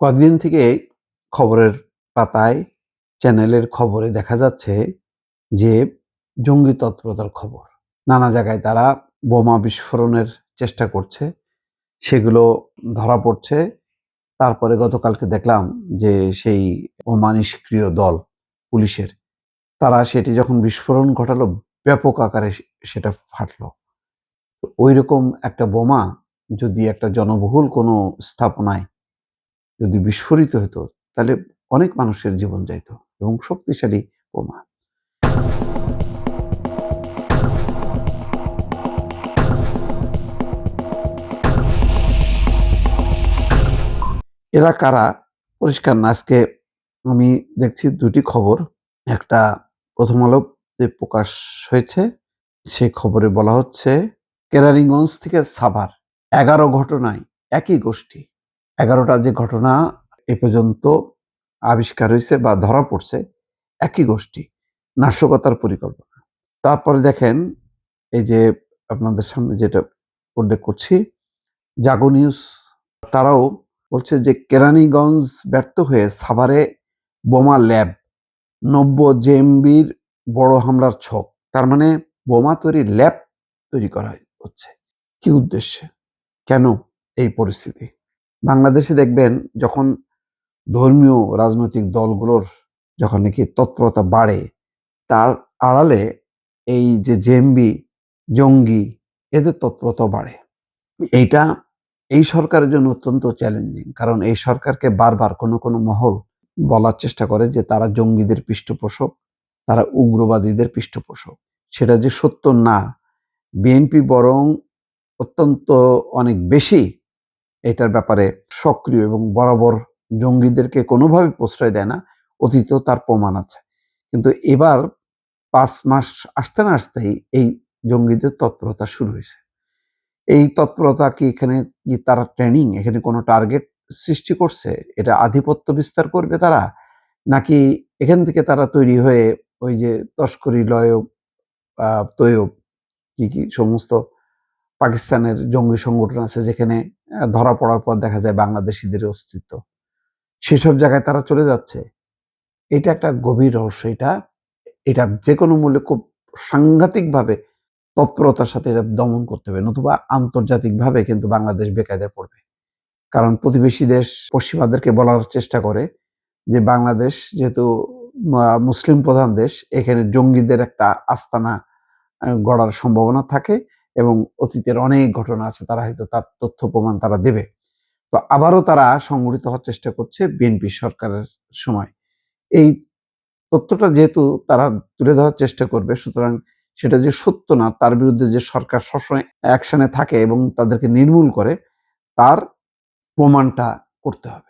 কয়েকদিন থেকে খবরের পাতায়, চ্যানেলের খবরে দেখা যাচ্ছে যে জঙ্গি তৎপরতার খবর। নানা জায়গায় তারা বোমা বিস্ফোরণের চেষ্টা করছে। সেগুলো ধরা পড়ছে। তারপরে গতকালকে দেখলাম যে সেই বোমা নিষ্ক্রিয় দল পুলিশের, তারা সেটি যখন বিস্ফোরণ ঘটালো ব্যাপক আকারে সেটা ফাটলো। তো ঐরকম একটা বোমা যদি একটা জনবহুল কোনো স্থাপনায় যদি বিস্ফোরিত হতো তাহলে অনেক মানুষের জীবন যাইত এবং শক্তিশালী বোমা। এরা কারা পরিষ্কার না। আজকে আমি দেখছি দুটি খবর। একটা প্রথম আলোতে প্রকাশ হয়েছে। সেই খবরে বলা হচ্ছে কেরানীগঞ্জ থেকে সাভার 11 ঘটনায় একই গোষ্ঠী। 11টা যে ঘটনা এ পর্যন্ত আবিষ্কার হয়েছে বা ধরা পড়ছে, একই গোষ্ঠী, নাশকতার পরিকল্পনা। তারপরে দেখেন এই যে আপনাদের সামনে যেটা উল্লেখ করছি, জাগো নিউজ, তারাও বলছে যে কেরানীগঞ্জ ব্যর্থ হয়ে সাভারে বোমা ল্যাব, নব্য জেএমবির বড় হামলার ছক। তার মানে বোমা তৈরির ল্যাব তৈরি করা হচ্ছে। কি উদ্দেশ্যে? কেন এই পরিস্থিতি? বাংলাদেশে দেখবেন যখন ধর্মীয় রাজনৈতিক দলগুলোর যখন নাকি তৎপরতা বাড়ে, তার আড়ালে এই যে জেএমবি, জঙ্গি, এদের তৎপরতা বাড়ে। এইটা এই সরকারের জন্য অত্যন্ত চ্যালেঞ্জিং। কারণ এই সরকারকে বারবার কোনো মহল বলার চেষ্টা করে যে তারা জঙ্গিদের পৃষ্ঠপোষক, তারা উগ্রবাদীদের পৃষ্ঠপোষক। সেটা যে সত্য না, বিএনপি বরং অত্যন্ত অনেক বেশি এটার ব্যাপারে সক্রিয় এবং বরাবর জঙ্গিদেরকে কোনোভাবে প্রশ্রয় দেয় না। অতীতেও তার প্রমাণ আছে। কিন্তু এবার ৫ মাস আসতে না আসতেই এই জঙ্গিদের তৎপরতা শুরু হয়েছে। এই তৎপরতা কি এখানে কি তারা ট্রেনিং, এখানে কোনো টার্গেট সৃষ্টি করছে? এটা আধিপত্য বিস্তার করবে তারা? নাকি এখান থেকে তারা তৈরি হয়ে ওই যে তস্করি, লয়ব, তৈয়ব, কি সমস্ত পাকিস্তানের জঙ্গি সংগঠন আছে যেখানে ধরা পড়ার পর দেখা যায় বাংলাদেশিদের অস্তিত্ব। সেসব জায়গায় তারা চলে যাচ্ছে। এটা একটা গভীর রহস্য। এটা যেকোনো মূল্যে খুব সাংঘাতিকভাবে তৎপরতার সাথে এটা দমন করতে হবে। নতুবা আন্তর্জাতিকভাবে কিন্তু বাংলাদেশ বেকায়দায় পড়বে। কারণ প্রতিবেশী দেশ পশ্চিমাদেরকে বলার চেষ্টা করে যে বাংলাদেশ যেহেতু মুসলিম প্রধান দেশ, এখানে জঙ্গিদের একটা আস্তানা গড়ার সম্ভাবনা থাকে এবং অতীতের অনেক ঘটনা আছে, তারা হয়তো তার তথ্য প্রমাণ তারা দেবে। তো আবারও তারা সংগঠিত হওয়ার চেষ্টা করছে বিএনপি সরকারের সময়। এই তথ্যটা যেহেতু তারা তুলে ধরার চেষ্টা করবে, সুতরাং সেটা যে সত্য না তার বিরুদ্ধে যে সরকার সবসময় অ্যাকশনে থাকে এবং তাদেরকে নির্মূল করে, তার প্রমাণটা করতে হবে।